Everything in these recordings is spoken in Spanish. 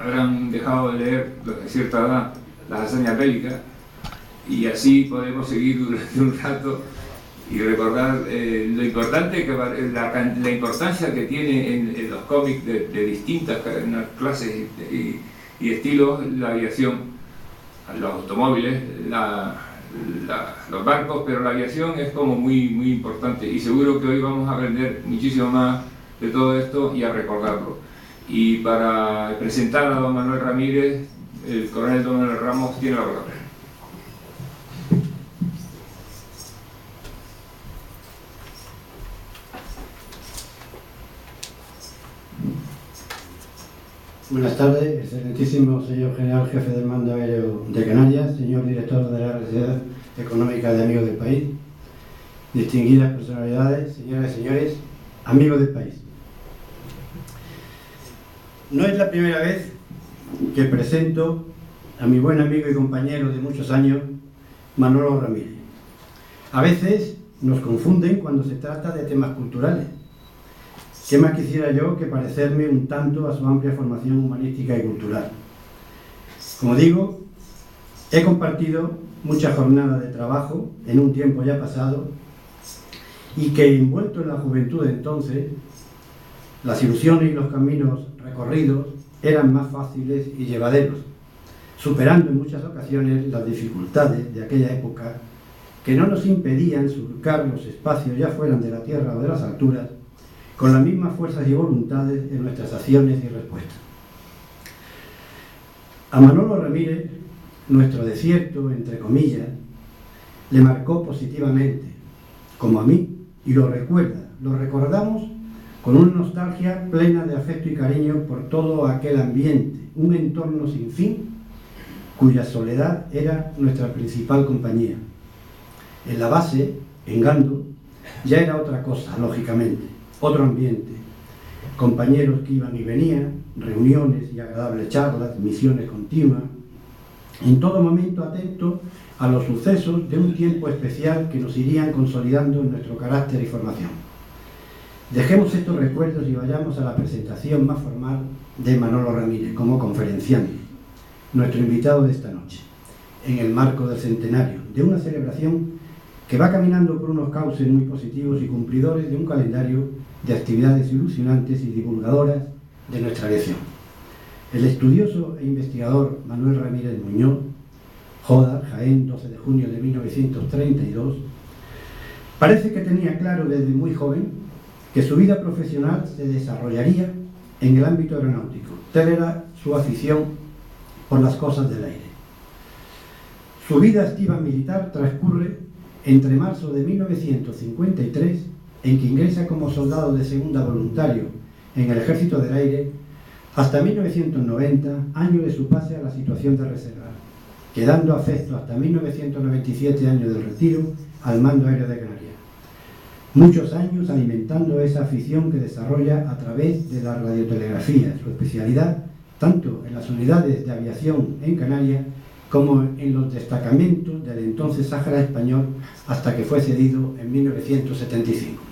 habrán dejado de leer a cierta edad las hazañas bélicas, y así podemos seguir durante un rato y recordar lo importante la importancia que tiene en los cómics de distintas clases y estilos la aviación, los automóviles, los barcos, pero la aviación es como muy, muy importante, y seguro que hoy vamos a aprender muchísimo más de todo esto y a recordarlo. Y para presentar a don Manuel Ramírez, el coronel don Manuel Ramos tiene la palabra. Buenas tardes, excelentísimo señor general jefe del mando aéreo de Canarias, señor director de la Sociedad Económica de Amigos del País, distinguidas personalidades, señoras y señores, amigos del país. No es la primera vez que presento a mi buen amigo y compañero de muchos años, Manolo Ramírez. A veces nos confunden cuando se trata de temas culturales. ¿Qué más quisiera yo que parecerme un tanto a su amplia formación humanística y cultural? Como digo, he compartido muchas jornadas de trabajo en un tiempo ya pasado, y que envuelto en la juventud de entonces, las ilusiones y los caminos recorridos eran más fáciles y llevaderos, superando en muchas ocasiones las dificultades de aquella época que no nos impedían surcar los espacios ya fueran de la tierra o de las alturas, con las mismas fuerzas y voluntades en nuestras acciones y respuestas. A Manolo Ramírez, nuestro desierto, entre comillas, le marcó positivamente, como a mí, y lo recordamos con una nostalgia plena de afecto y cariño por todo aquel ambiente, un entorno sin fin, cuya soledad era nuestra principal compañía. En la base, en Gando, ya era otra cosa, lógicamente, otro ambiente, compañeros que iban y venían, reuniones y agradables charlas, misiones continuas, en todo momento atento a los sucesos de un tiempo especial que nos irían consolidando en nuestro carácter y formación. Dejemos estos recuerdos y vayamos a la presentación más formal de Manolo Ramírez como conferenciante, nuestro invitado de esta noche, en el marco del centenario de una celebración que va caminando por unos cauces muy positivos y cumplidores de un calendario de actividades ilusionantes y divulgadoras de nuestra aviación. El estudioso e investigador Manuel Ramírez Muñoz, Joda, Jaén, 12 de junio de 1932, parece que tenía claro desde muy joven que su vida profesional se desarrollaría en el ámbito aeronáutico. Tal era su afición por las cosas del aire. Su vida activa militar transcurre entre marzo de 1953, en que ingresa como soldado de segunda voluntario en el Ejército del Aire, hasta 1990, año de su pase a la situación de reserva, quedando afecto hasta 1997, año del retiro, al mando aéreo de Canarias. Muchos años alimentando esa afición que desarrolla a través de la radiotelegrafía, su especialidad tanto en las unidades de aviación en Canarias como en los destacamentos del entonces Sáhara español, hasta que fue cedido en 1975.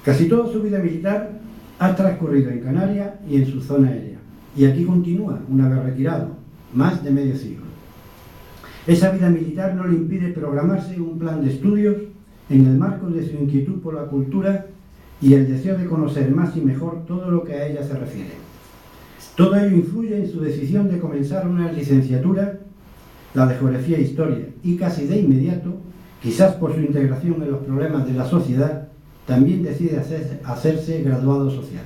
Casi toda su vida militar ha transcurrido en Canarias y en su zona aérea, y aquí continúa una vez retirado, más de medio siglo. Esa vida militar no le impide programarse un plan de estudios en el marco de su inquietud por la cultura y el deseo de conocer más y mejor todo lo que a ella se refiere. Todo ello influye en su decisión de comenzar una licenciatura, la de Geografía e Historia, y casi de inmediato, quizás por su integración en los problemas de la sociedad, también decide hacerse graduado social.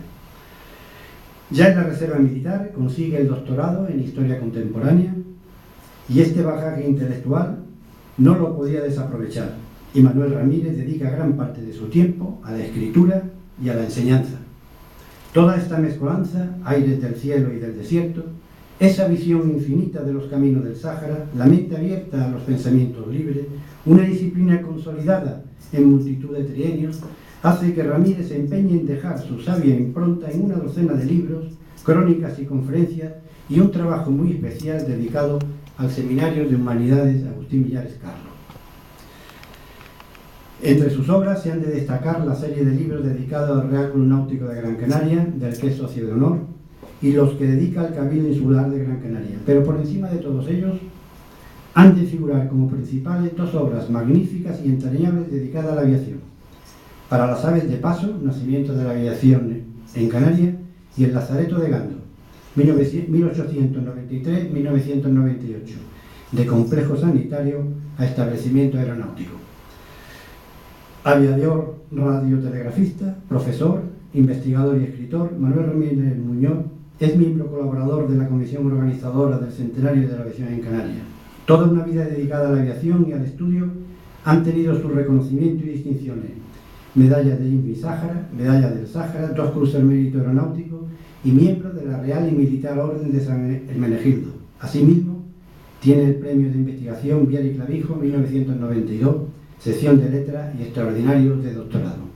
Ya en la Reserva Militar consigue el doctorado en Historia Contemporánea, y este bagaje intelectual no lo podía desaprovechar, y Manuel Ramírez dedica gran parte de su tiempo a la escritura y a la enseñanza. Toda esta mezcolanza, aires del cielo y del desierto, esa visión infinita de los caminos del Sáhara, la mente abierta a los pensamientos libres, una disciplina consolidada en multitud de trienios, hace que Ramírez se empeñe en dejar su sabia impronta en una docena de libros, crónicas y conferencias, y un trabajo muy especial dedicado al Seminario de Humanidades Agustín Millares Carlos. Entre sus obras se han de destacar la serie de libros dedicados al Real Club Náutico de Gran Canaria, del que es socio de honor, y los que dedica el Cabildo Insular de Gran Canaria. Pero por encima de todos ellos han de figurar como principales dos obras magníficas y entrañables dedicadas a la aviación. Para las aves de paso, nacimiento de la aviación en Canarias, y el Lazareto de Gando, 1893-1998, de complejo sanitario a establecimiento aeronáutico. Aviador, radiotelegrafista, profesor, investigador y escritor, Manuel Ramírez Muñoz es miembro colaborador de la comisión organizadora del Centenario de la Aviación en Canarias. Toda una vida dedicada a la aviación y al estudio han tenido su reconocimiento y distinciones. Medalla de Jimmy Sáhara, Medalla del Sáhara, 2 Cruces al Mérito Aeronáutico y miembro de la Real y Militar Orden de San Hermenegildo. Asimismo, tiene el Premio de Investigación Vial y Clavijo 1992, sección de Letras y extraordinario de doctorado.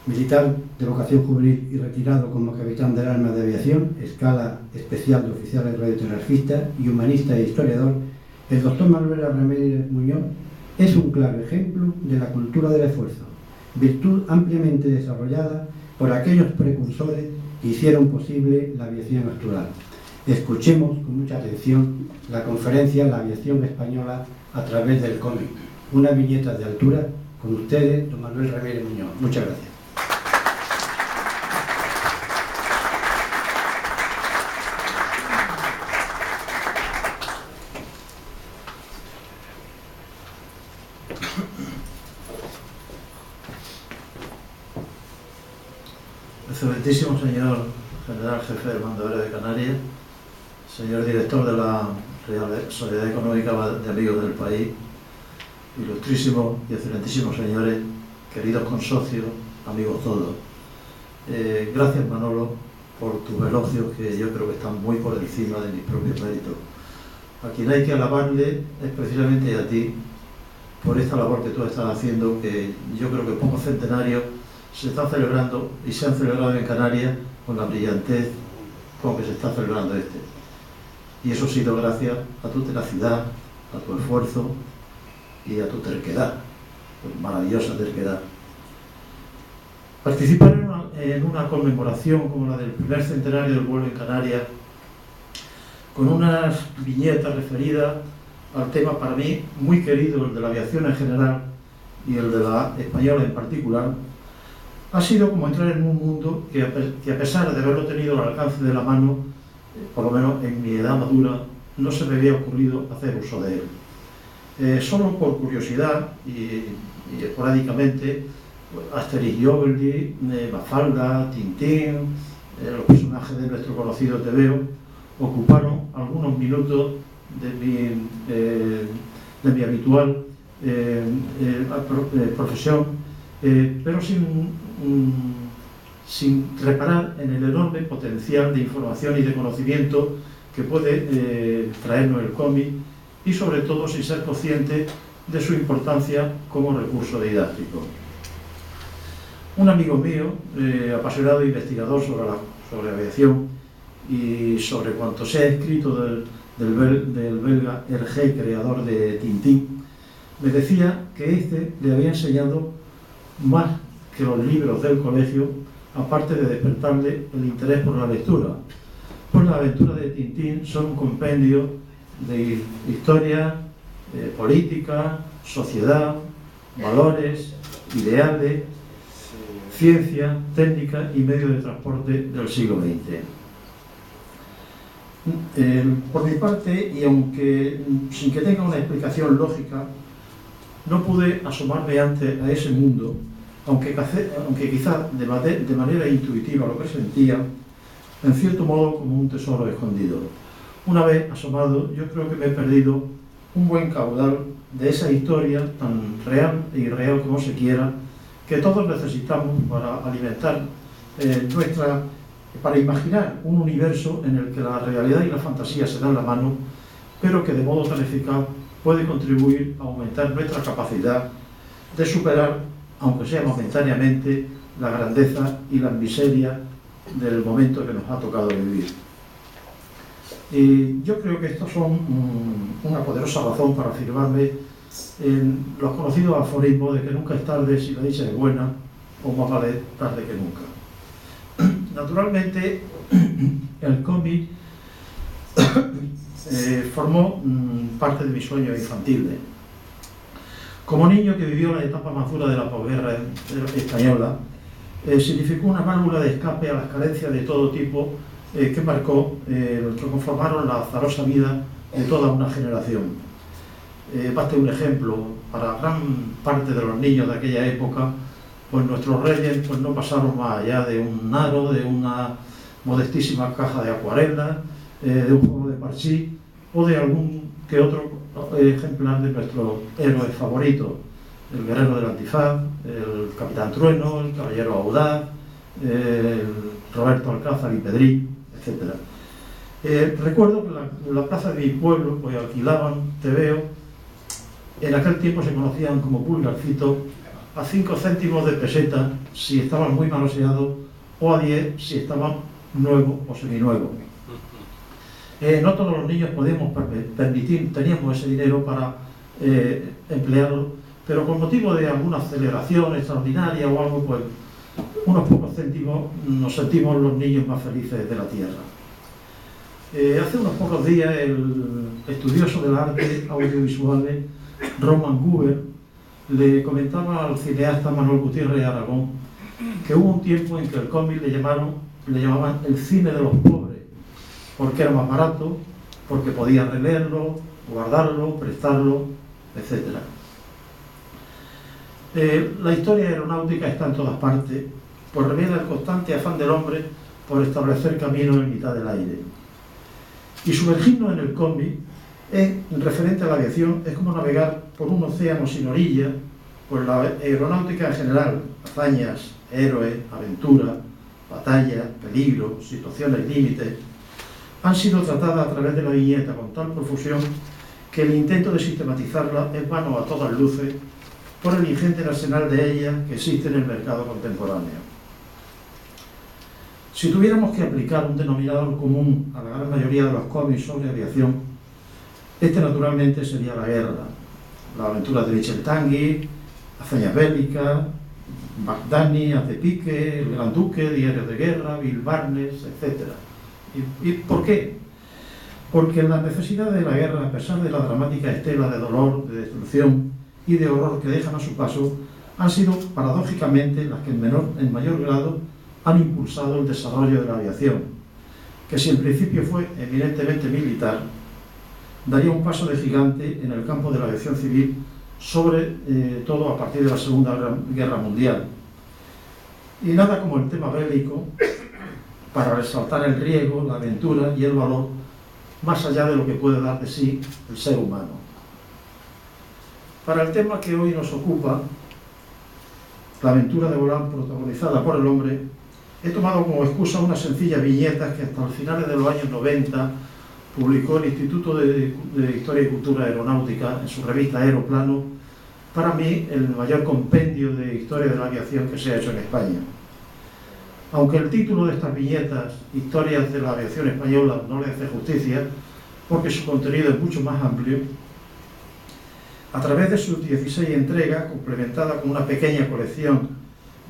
Militar de vocación juvenil y retirado como capitán del arma de aviación, escala especial de oficiales radiotelegrafistas y humanista e historiador, el doctor Manuel Ramírez Muñoz es un claro ejemplo de la cultura del esfuerzo, virtud ampliamente desarrollada por aquellos precursores que hicieron posible la aviación actual. Escuchemos con mucha atención la conferencia La aviación española a través del cómic. Una viñeta de altura, con ustedes, don Manuel Ramírez Muñoz. Muchas gracias. Excelentísimo señor General Jefe del Mando Aéreo de Canarias, señor Director de la Real Sociedad Económica de Amigos del País, ilustrísimos y excelentísimos señores, queridos consocios, amigos todos. Gracias, Manolo, por tus elogios, que yo creo que están muy por encima de mis propios méritos. A quien hay que alabarle es precisamente a ti, por esta labor que tú estás haciendo, que yo creo que pocos centenarios se están celebrando y se han celebrado en Canarias con la brillantez con que se está celebrando este. Y eso ha sido gracias a tu tenacidad, a tu esfuerzo y a tu terquedad, tu maravillosa terquedad. Participar en una conmemoración como la del primer centenario del vuelo en Canarias, con unas viñetas referidas al tema para mí muy querido, el de la aviación en general y el de la española en particular, ha sido como entrar en un mundo que a pesar de haberlo tenido al alcance de la mano, por lo menos en mi edad madura, no se me había ocurrido hacer uso de él. Solo por curiosidad y esporádicamente, Asterix y Obelix, Mafalda, Tintín, los personajes de nuestro conocido TVO, ocuparon algunos minutos de mi habitual profesión, pero sin reparar en el enorme potencial de información y de conocimiento que puede traernos el cómic, y sobre todo sin ser consciente de su importancia como recurso didáctico. Un amigo mío, apasionado investigador sobre aviación y sobre cuanto se ha escrito del belga Hergé, creador de Tintín, me decía que este le había enseñado más que los libros del colegio, aparte de despertarle el interés por la lectura. Pues las aventuras de Tintín son un compendio de historia, política, sociedad, valores, ideales, ciencia, técnica y medios de transporte del siglo XX. Por mi parte, y aunque sin que tenga una explicación lógica, no pude asomarme antes a ese mundo, aunque quizá de manera intuitiva lo presentía, en cierto modo como un tesoro escondido. Una vez asomado, yo creo que me he perdido un buen caudal de esa historia tan real e irreal como se quiera, que todos necesitamos para alimentar para imaginar un universo en el que la realidad y la fantasía se dan la mano, pero que de modo tan eficaz puede contribuir a aumentar nuestra capacidad de superar, aunque sea momentáneamente, la grandeza y la miseria del momento que nos ha tocado vivir. Y yo creo que estos son una poderosa razón para afirmarme en los conocidos aforismos de que nunca es tarde si la dicha es buena, o más vale tarde que nunca. Naturalmente, el cómic formó parte de mis sueños infantiles. Como niño que vivió la etapa más dura de la posguerra española, significó una válvula de escape a las carencias de todo tipo que marcó, que conformaron la azarosa vida de toda una generación. Basta un ejemplo: para gran parte de los niños de aquella época, pues nuestros reyes pues no pasaron más allá de un aro, de una modestísima caja de acuarela, de un juego de parchís o de algún que otro ejemplar de nuestros héroes favoritos: el guerrero del antifaz, el capitán Trueno, el caballero audaz, el Roberto Alcázar y Pedrí, etc. Recuerdo que en la plaza de mi pueblo pues alquilaban tebeos. En aquel tiempo se conocían como pulgarcitos, a 5 céntimos de peseta si estaban muy manoseados, o a 10 si estaban nuevos o seminuevos. No todos los niños podíamos permitir, teníamos ese dinero para emplearlo, pero con motivo de alguna celebración extraordinaria o algo, pues unos pocos céntimos nos sentimos los niños más felices de la tierra. Hace unos pocos días el estudioso del arte audiovisual Roman Guber le comentaba al cineasta Manuel Gutiérrez Aragón que hubo un tiempo en que el cómic le llamaban el cine de los pobres, porque era más barato, porque podía releerlo, guardarlo, prestarlo, etc. La historia aeronáutica está en todas partes, pues revela el constante afán del hombre por establecer caminos en mitad del aire. Y sumergirnos en el cómic, referente a la aviación, es como navegar por un océano sin orilla, pues la aeronáutica en general, hazañas, héroes, aventura, batallas, peligros, situaciones límites, han sido tratadas a través de la viñeta con tal profusión que el intento de sistematizarla es vano a todas luces por el ingente arsenal de ellas que existe en el mercado contemporáneo. Si tuviéramos que aplicar un denominador común a la gran mayoría de los cómics sobre aviación, este naturalmente sería la guerra, la aventura de Michel Tanguy, hazañas bélicas, Bagdani, Haz de Pique, El Gran Duque, Diarios de Guerra, Bill Barnes, etc. ¿Y por qué? Porque la necesidad de la guerra, a pesar de la dramática estela de dolor, de destrucción y de horror que dejan a su paso, han sido paradójicamente las que en mayor grado han impulsado el desarrollo de la aviación, que si en principio fue eminentemente militar, daría un paso de gigante en el campo de la aviación civil, sobre todo a partir de la Segunda Guerra Mundial. Y nada como el tema bélico para resaltar el riesgo, la aventura y el valor, más allá de lo que puede dar de sí el ser humano. Para el tema que hoy nos ocupa, la aventura de volar protagonizada por el hombre, he tomado como excusa una sencilla viñeta que hasta los finales de los años 90 publicó el Instituto de Historia y Cultura Aeronáutica en su revista Aeroplano, para mí el mayor compendio de historia de la aviación que se ha hecho en España. Aunque el título de estas viñetas, Historias de la Aviación Española, no le hace justicia, porque su contenido es mucho más amplio, a través de sus 16 entregas, complementada con una pequeña colección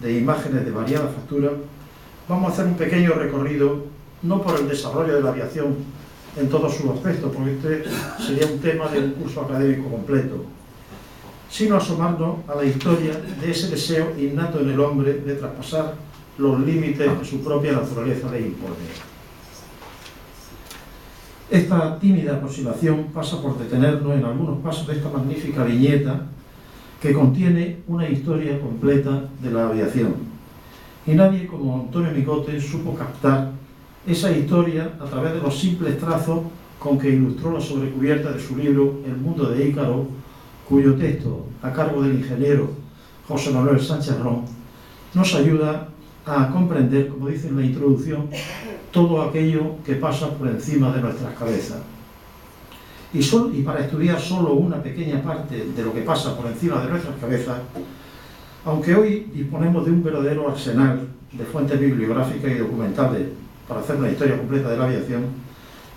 de imágenes de variada factura, vamos a hacer un pequeño recorrido, no por el desarrollo de la aviación en todos sus aspectos, porque este sería un tema de un curso académico completo, sino asomarnos a la historia de ese deseo innato en el hombre de traspasar los límites que su propia naturaleza le impone. Esta tímida aproximación pasa por detenernos en algunos pasos de esta magnífica viñeta que contiene una historia completa de la aviación. Y nadie como Antonio Micote supo captar esa historia a través de los simples trazos con que ilustró la sobrecubierta de su libro El mundo de Ícaro, cuyo texto, a cargo del ingeniero José Manuel Sánchez Ron, nos ayuda a comprender, como dice en la introducción, todo aquello que pasa por encima de nuestras cabezas. Y para estudiar solo una pequeña parte de lo que pasa por encima de nuestras cabezas, aunque hoy disponemos de un verdadero arsenal de fuentes bibliográficas y documentales para hacer una historia completa de la aviación,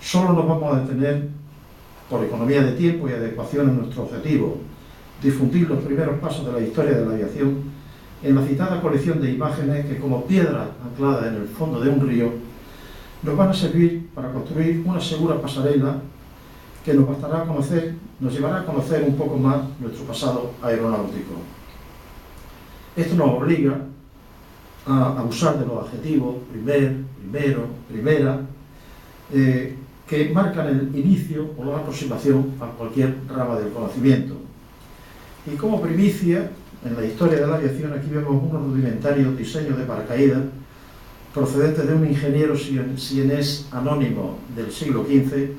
solo nos vamos a detener, por economía de tiempo y adecuación a nuestro objetivo, difundir los primeros pasos de la historia de la aviación, en la citada colección de imágenes que, como piedras ancladas en el fondo de un río, nos van a servir para construir una segura pasarela que nos llevará a conocer un poco más nuestro pasado aeronáutico. Esto nos obliga a usar de los adjetivos primero, primera, que marcan el inicio o la aproximación a cualquier rama del conocimiento. Y como primicia, en la historia de la aviación, aquí vemos unos rudimentarios diseños de paracaídas procedentes de un ingeniero sienés anónimo del siglo XV,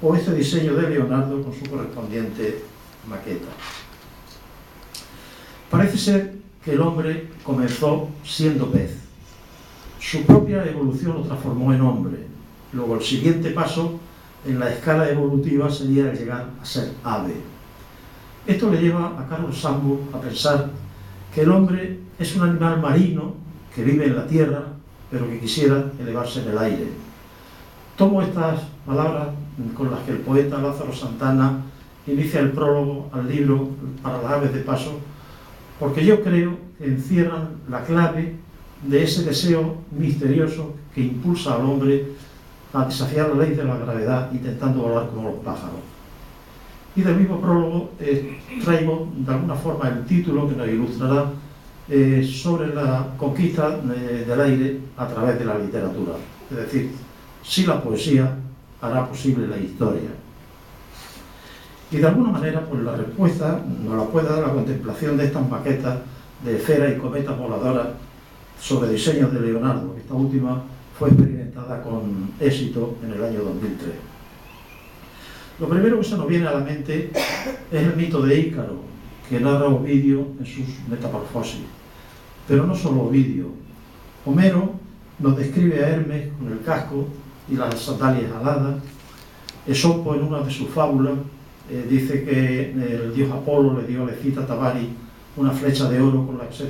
o este diseño de Leonardo con su correspondiente maqueta. Parece ser que el hombre comenzó siendo pez. Su propia evolución lo transformó en hombre. Luego el siguiente paso en la escala evolutiva sería el llegar a ser ave. Esto le lleva a Carlos Sambur a pensar que el hombre es un animal marino que vive en la tierra, pero que quisiera elevarse en el aire. Tomo estas palabras con las que el poeta Lázaro Santana inicia el prólogo al libro Para las aves de paso, porque yo creo que encierran la clave de ese deseo misterioso que impulsa al hombre a desafiar la ley de la gravedad intentando volar como los pájaros. Y del mismo prólogo traigo de alguna forma el título que nos ilustrará sobre la conquista del aire a través de la literatura. Es decir, si la poesía hará posible la historia. Y de alguna manera, pues la respuesta nos la puede dar la contemplación de estas maquetas de esferas y cometas voladoras sobre diseños de Leonardo. Esta última fue experimentada con éxito en el año 2003. Lo primero que se nos viene a la mente es el mito de Ícaro, que narra Ovidio en sus Metamorfosis. Pero no solo Ovidio. Homero nos describe a Hermes con el casco y las sandalias aladas. Esopo, en una de sus fábulas, dice que el dios Apolo le dio a Lecita Tabari una flecha de oro con la que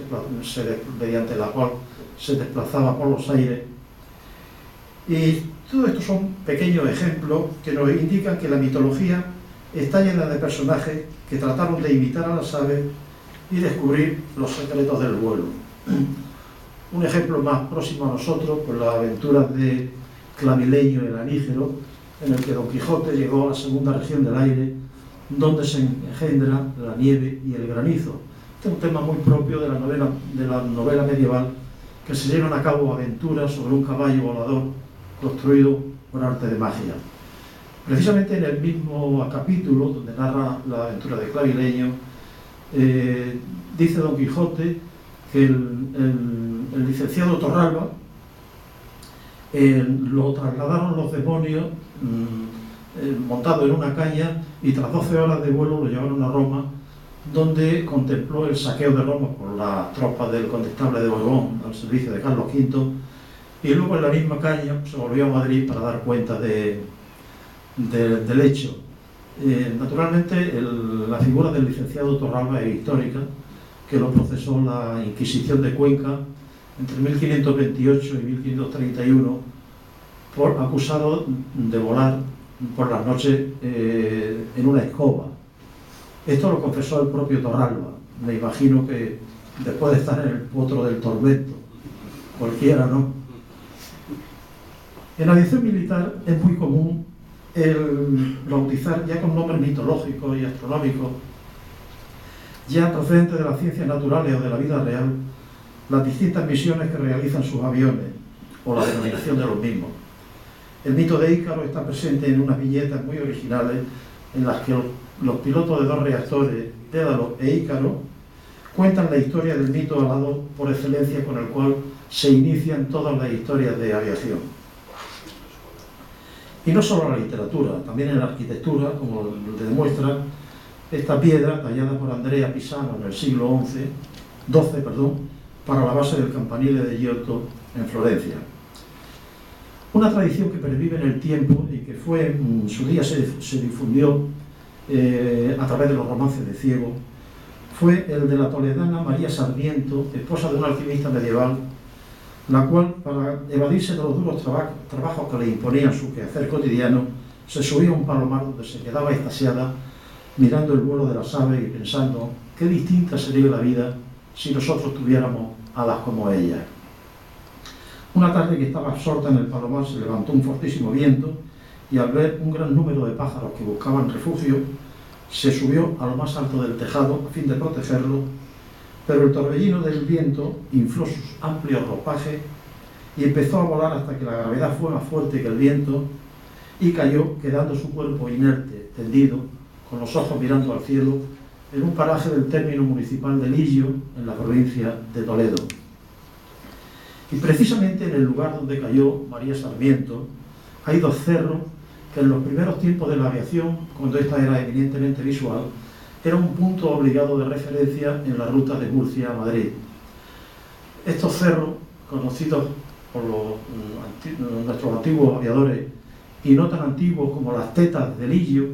mediante la cual se desplazaba por los aires. Y todo esto son pequeños ejemplos que nos indican que la mitología está llena de personajes que trataron de imitar a las aves y descubrir los secretos del vuelo. Un ejemplo más próximo a nosotros, pues las aventuras de Clavileño el Anígero, en el que Don Quijote llegó a la segunda región del aire, donde se engendra la nieve y el granizo. Este es un tema muy propio de la novela medieval, que se llevan a cabo aventuras sobre un caballo volador construido por arte de magia. Precisamente en el mismo capítulo donde narra la aventura de Clavileño, dice Don Quijote que el licenciado Torralba lo trasladaron los demonios montado en una caña, y tras 12 horas de vuelo lo llevaron a Roma, donde contempló el saqueo de Roma por las tropas del condestable de Borbón al servicio de Carlos V, y luego en la misma caña se volvió a Madrid para dar cuenta del hecho. Naturalmente la figura del licenciado Torralba es histórica, que lo procesó la Inquisición de Cuenca entre 1528 y 1531 por acusado de volar por las noches en una escoba. Esto lo confesó el propio Torralba. Me imagino que después de estar en el potro del tormento, cualquiera, ¿no? En la aviación militar es muy común el bautizar ya con nombres mitológicos y astronómicos, ya procedentes de las ciencias naturales o de la vida real, las distintas misiones que realizan sus aviones o la denominación de los mismos. El mito de Ícaro está presente en unas viñetas muy originales en las que los pilotos de 2 reactores, Dédalo e Ícaro, cuentan la historia del mito alado por excelencia con el cual se inician todas las historias de aviación. Y no solo en la literatura, también en la arquitectura, como le demuestra esta piedra tallada por Andrea Pisano en el siglo XII, para la base del campanile de Giotto en Florencia. Una tradición que pervive en el tiempo y que en su día se difundió a través de los romances de Ciego, fue el de la toledana María Sarmiento, esposa de un alquimista medieval, la cual, para evadirse de los duros trabajos que le imponían su quehacer cotidiano, se subía a un palomar donde se quedaba extasiada mirando el vuelo de las aves y pensando qué distinta sería la vida si nosotros tuviéramos alas como ella. Una tarde que estaba absorta en el palomar se levantó un fortísimo viento y al ver un gran número de pájaros que buscaban refugio, se subió a lo más alto del tejado a fin de protegerlo, pero el torbellino del viento infló sus amplios ropajes y empezó a volar hasta que la gravedad fue más fuerte que el viento y cayó, quedando su cuerpo inerte, tendido, con los ojos mirando al cielo, en un paraje del término municipal de Lillo, en la provincia de Toledo. Y precisamente en el lugar donde cayó María Sarmiento hay dos cerros que en los primeros tiempos de la aviación, cuando esta era eminentemente visual, era un punto obligado de referencia en la ruta de Murcia a Madrid. Estos cerros, conocidos por nuestros antiguos aviadores y no tan antiguos como las tetas de Lillo,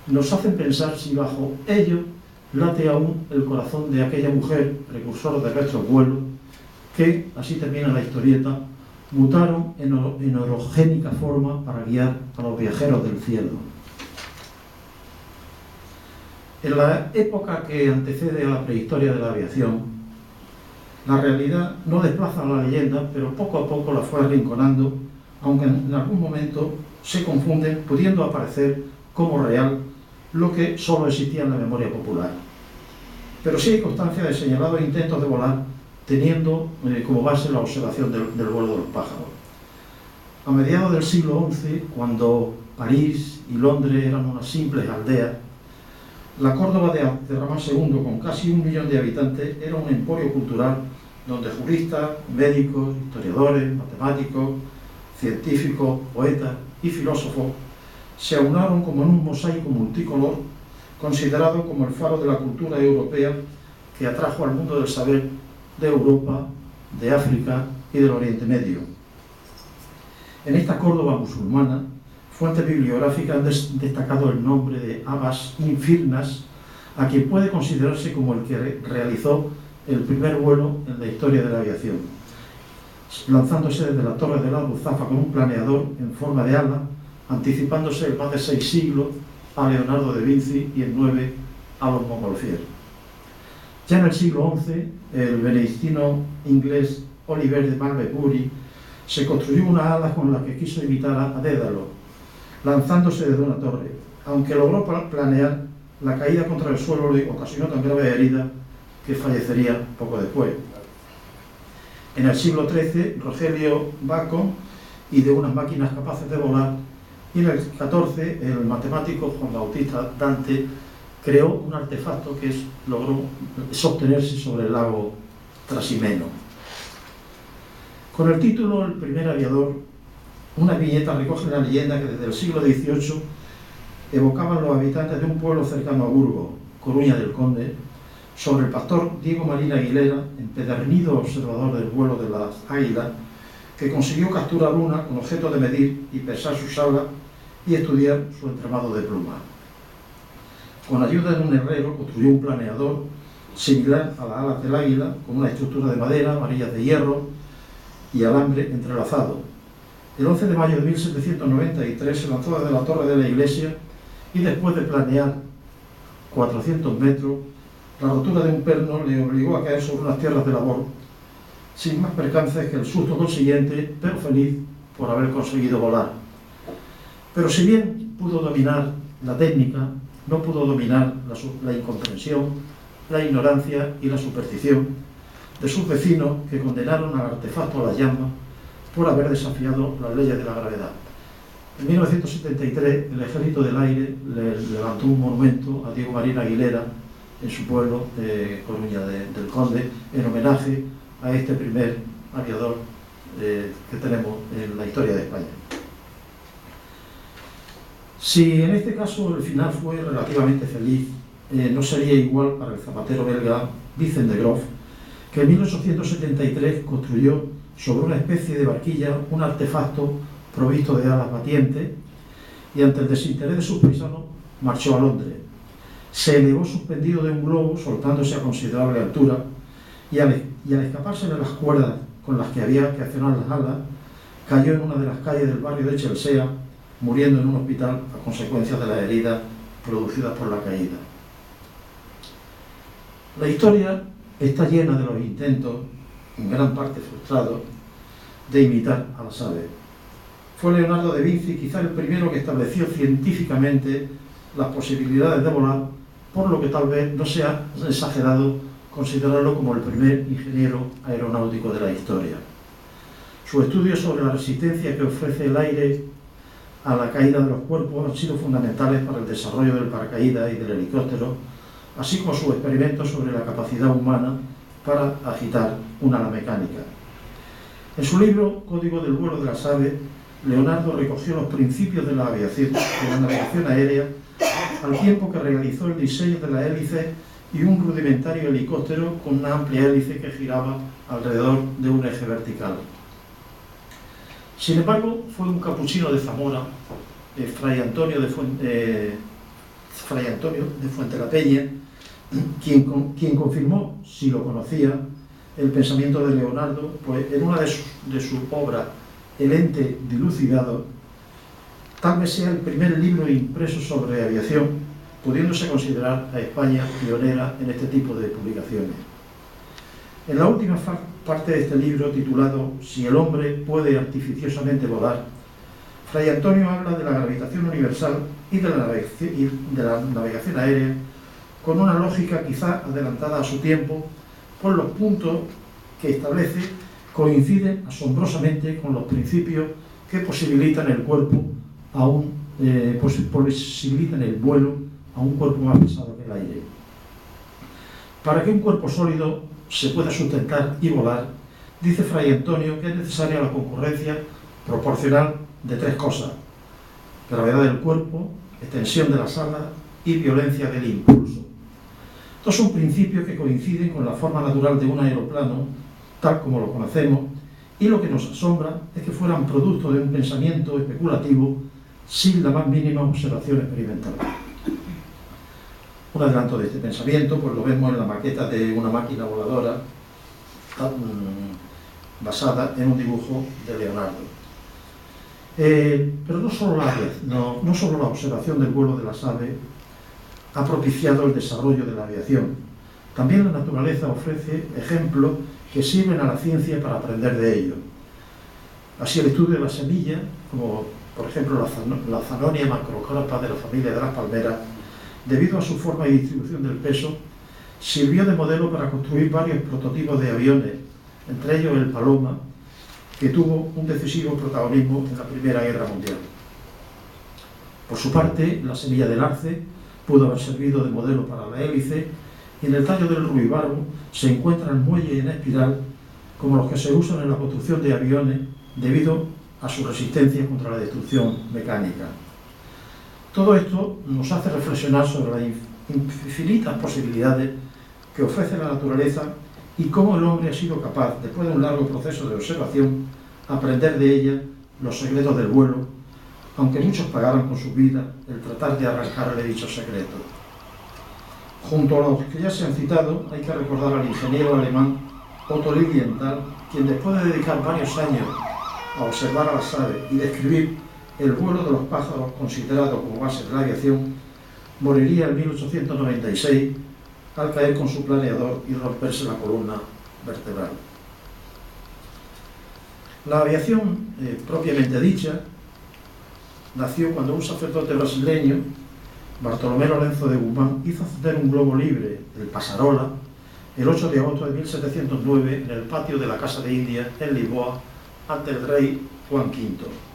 nos hacen pensar si bajo ellos late aún el corazón de aquella mujer precursora de nuestros vuelos que, así termina la historieta, mutaron en orogénica forma para guiar a los viajeros del cielo. En la época que antecede a la prehistoria de la aviación, la realidad no desplaza a la leyenda, pero poco a poco la fue arrinconando, aunque en algún momento se confunden, pudiendo aparecer como real lo que solo existía en la memoria popular. Pero sí hay constancia de señalados intentos de volar teniendo como base la observación del vuelo de los pájaros. A mediados del siglo XI, cuando París y Londres eran unas simples aldeas, la Córdoba de Abderramán II, con casi 1 millón de habitantes, era un emporio cultural donde juristas, médicos, historiadores, matemáticos, científicos, poetas y filósofos se aunaron como en un mosaico multicolor, considerado como el faro de la cultura europea que atrajo al mundo del saber de Europa, de África y del Oriente Medio. En esta Córdoba musulmana, fuentes bibliográficas han destacado el nombre de Abbas ibn Firnas, a quien puede considerarse como el que realizó el primer vuelo en la historia de la aviación, lanzándose desde la Torre de la Albuzafa con un planeador en forma de ala, anticipándose en más de 6 siglos a Leonardo da Vinci y en 9 a los Montgolfier. Ya en el siglo XI, el benedictino inglés Oliver de Malmesbury se construyó una ala con la que quiso imitar a Dédalo, lanzándose desde una torre, aunque logró planear, la caída contra el suelo le ocasionó tan grave herida que fallecería poco después. En el siglo XIII, Rogelio Bacon ideó unas máquinas capaces de volar, y en el XIV, el matemático Juan Bautista Dante creó un artefacto que logró sostenerse sobre el lago Trasimeno. Con el título El primer aviador, una viñeta recoge la leyenda que desde el siglo XVIII evocaban los habitantes de un pueblo cercano a Burgos, Coruña del Conde, sobre el pastor Diego Marín Aguilera, empedernido observador del vuelo de las águilas, que consiguió capturar una con objeto de medir y pesar sus alas y estudiar su entramado de plumas. Con ayuda de un herrero construyó un planeador similar a las alas del águila, con una estructura de madera, varillas de hierro y alambre entrelazado. El 11 de mayo de 1793 se lanzó desde la torre de la iglesia y después de planear 400 metros, la rotura de un perno le obligó a caer sobre unas tierras de labor, sin más percances que el susto consiguiente, pero feliz por haber conseguido volar. Pero si bien pudo dominar la técnica, no pudo dominar la incomprensión, la ignorancia y la superstición de sus vecinos, que condenaron al artefacto a las llamas por haber desafiado las leyes de la gravedad. En 1973, el Ejército del Aire le levantó un monumento a Diego Marín Aguilera en su pueblo de Coruña del Conde, en homenaje a este primer aviador que tenemos en la historia de España. Si en este caso el final fue relativamente feliz, no sería igual para el zapatero belga Vincent de Groff, que en 1873 construyó sobre una especie de barquilla un artefacto provisto de alas batientes y ante el desinterés de sus paisanos marchó a Londres. Se elevó suspendido de un globo, soltándose a considerable altura, y al escaparse de las cuerdas con las que había que accionar las alas, cayó en una de las calles del barrio de Chelsea, muriendo en un hospital a consecuencia de las heridas producidas por la caída. La historia está llena de los intentos, en gran parte frustrados, de imitar a las aves. Fue Leonardo da Vinci quizá el primero que estableció científicamente las posibilidades de volar, por lo que tal vez no sea exagerado considerarlo como el primer ingeniero aeronáutico de la historia. Sus estudios sobre la resistencia que ofrece el aire a la caída de los cuerpos han sido fundamentales para el desarrollo del paracaídas y del helicóptero, así como sus experimentos sobre la capacidad humana para agitar una ala mecánica. En su libro Código del vuelo de las aves, Leonardo recogió los principios de la aviación, de la navegación aérea, al tiempo que realizó el diseño de la hélice y un rudimentario helicóptero con una amplia hélice que giraba alrededor de un eje vertical. Sin embargo, fue un capuchino de Zamora, Fray Antonio de Fuentellapeña, quien confirmó, si lo conocía, el pensamiento de Leonardo, pues en una de sus obras, El ente dilucidado, tal vez sea el primer libro impreso sobre aviación, pudiéndose considerar a España pionera en este tipo de publicaciones. En la última parte de este libro, titulado Si el hombre puede artificiosamente volar, Fray Antonio habla de la gravitación universal y de la navegación aérea con una lógica quizá adelantada a su tiempo, pues los puntos que establece coinciden asombrosamente con los principios que posibilitan el cuerpo posibilitan el vuelo a un cuerpo más pesado que el aire. Para que un cuerpo sólido se pueda sustentar y volar, dice Fray Antonio que es necesaria la concurrencia proporcional de tres cosas: gravedad del cuerpo, extensión de las alas y violencia del impulso. Estos son principios que coinciden con la forma natural de un aeroplano, tal como lo conocemos, y lo que nos asombra es que fueran producto de un pensamiento especulativo sin la más mínima observación experimental. Un adelanto de este pensamiento pues lo vemos en la maqueta de una máquina voladora basada en un dibujo de Leonardo. Pero no solo la observación del vuelo de las aves ha propiciado el desarrollo de la aviación. También la naturaleza ofrece ejemplos que sirven a la ciencia para aprender de ello. Así, el estudio de la semilla, como por ejemplo la Zanonia macrocarpa de la familia de las palmeras, debido a su forma y distribución del peso, sirvió de modelo para construir varios prototipos de aviones, entre ellos el Paloma, que tuvo un decisivo protagonismo en la Primera Guerra Mundial. Por su parte, la semilla del arce pudo haber servido de modelo para la hélice, y en el tallo del ruibarbo se encuentran muelles en espiral como los que se usan en la construcción de aviones debido a su resistencia contra la destrucción mecánica. Todo esto nos hace reflexionar sobre las infinitas posibilidades que ofrece la naturaleza y cómo el hombre ha sido capaz, después de un largo proceso de observación, aprender de ella los secretos del vuelo, aunque muchos pagaran con su vida el tratar de arrancarle dichos secretos. Junto a los que ya se han citado, hay que recordar al ingeniero alemán Otto Lilienthal, quien después de dedicar varios años a observar a las aves y describir el vuelo de los pájaros considerado como base de la aviación, moriría en 1896 al caer con su planeador y romperse la columna vertebral. La aviación propiamente dicha nació cuando un sacerdote brasileño, Bartolomé Lorenzo de Guzmán, hizo ascender un globo libre, el Pasarola, el 8 de agosto de 1709 en el patio de la Casa de Indias en Lisboa ante el rey Juan V.